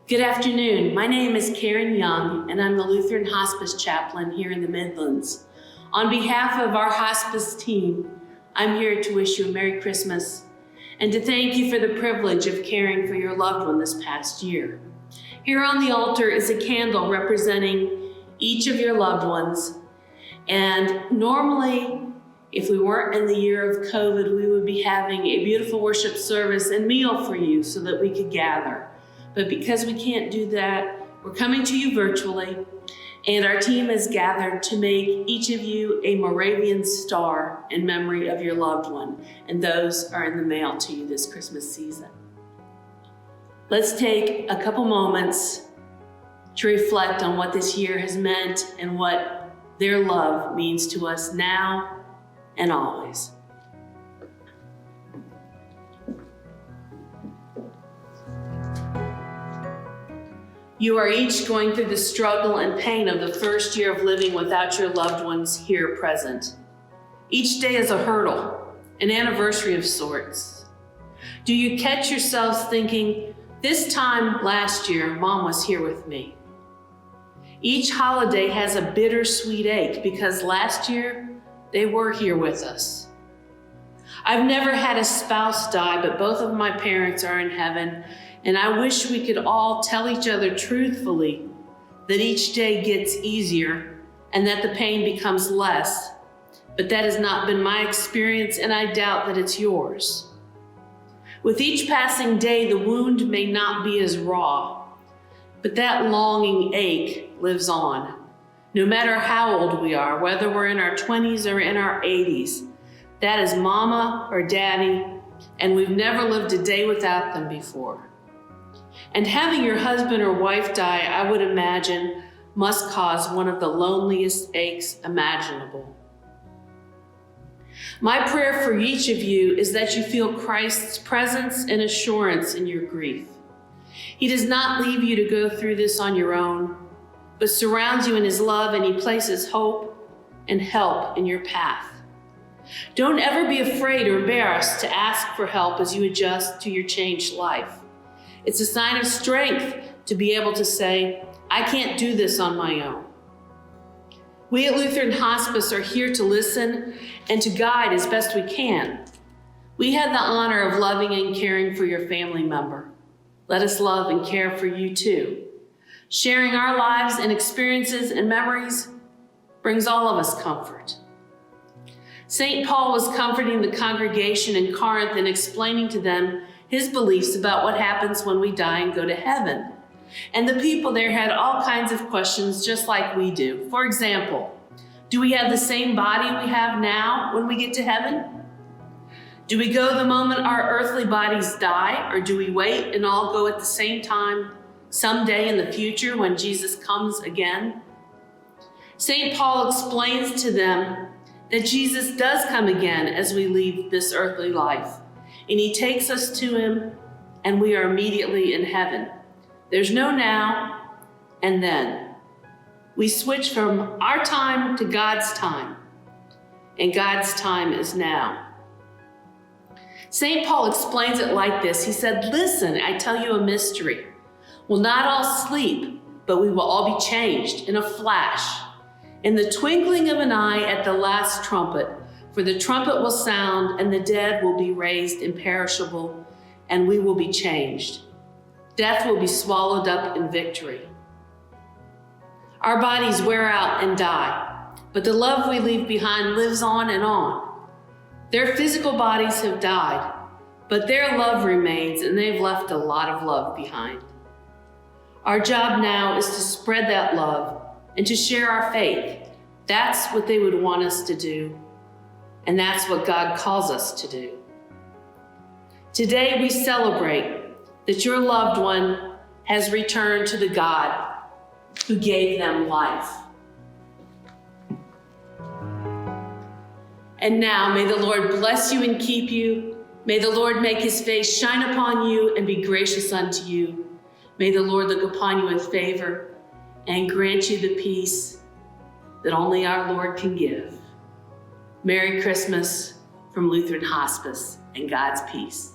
Good afternoon. My name is Karen Young, and I'm the Lutheran Hospice chaplain here in the Midlands. On behalf of our hospice team, I'm here to wish you a Merry Christmas and to thank you for the privilege of caring for your loved one this past year. Here on the altar is a candle representing each of your loved ones. And normally, if we weren't in the year of COVID, we would be having a beautiful worship service and meal for you so that we could gather. But because we can't do that, we're coming to you virtually, and our team has gathered to make each of you a Moravian star in memory of your loved one, and those are in the mail to you this Christmas season. Let's take a couple moments to reflect on what this year has meant and what their love means to us now and always. You are each going through the struggle and pain of the first year of living without your loved ones here present. Each day is a hurdle, an anniversary of sorts. Do you catch yourselves thinking, this time last year, Mom was here with me? Each holiday has a bittersweet ache because last year, they were here with us. I've never had a spouse die, but both of my parents are in heaven, and I wish we could all tell each other truthfully that each day gets easier and that the pain becomes less. But that has not been my experience, and I doubt that it's yours. With each passing day, the wound may not be as raw, but that longing ache lives on. No matter how old we are, whether we're in our 20s or in our 80s, that is Mama or Daddy, and we've never lived a day without them before. And having your husband or wife die, I would imagine, must cause one of the loneliest aches imaginable. My prayer for each of you is that you feel Christ's presence and assurance in your grief. He does not leave you to go through this on your own, but surrounds you in his love, and he places hope and help in your path. Don't ever be afraid or embarrassed to ask for help as you adjust to your changed life. It's a sign of strength to be able to say, I can't do this on my own. We at Lutheran Hospice are here to listen and to guide as best we can. We have the honor of loving and caring for your family member. Let us love and care for you too. Sharing our lives and experiences and memories brings all of us comfort. St. Paul was comforting the congregation in Corinth and explaining to them his beliefs about what happens when we die and go to heaven. And the people there had all kinds of questions just like we do. For example, do we have the same body we have now when we get to heaven? Do we go the moment our earthly bodies die, or do we wait and all go at the same time someday in the future when Jesus comes again? St. Paul explains to them that Jesus does come again as we leave this earthly life, and he takes us to him, and we are immediately in heaven. There's no now and then. We switch from our time to God's time, and God's time is now. St. Paul explains it like this. He said, listen, I tell you a mystery. We'll not all sleep, but we will all be changed in a flash, in the twinkling of an eye at the last trumpet. For the trumpet will sound, and the dead will be raised imperishable, and we will be changed. Death will be swallowed up in victory. Our bodies wear out and die, but the love we leave behind lives on and on. Their physical bodies have died, but their love remains, and they've left a lot of love behind. Our job now is to spread that love and to share our faith. That's what they would want us to do. And that's what God calls us to do. Today we celebrate that your loved one has returned to the God who gave them life. And now may the Lord bless you and keep you. May the Lord make his face shine upon you and be gracious unto you. May the Lord look upon you with favor and grant you the peace that only our Lord can give. Merry Christmas from Lutheran Hospice, and God's peace.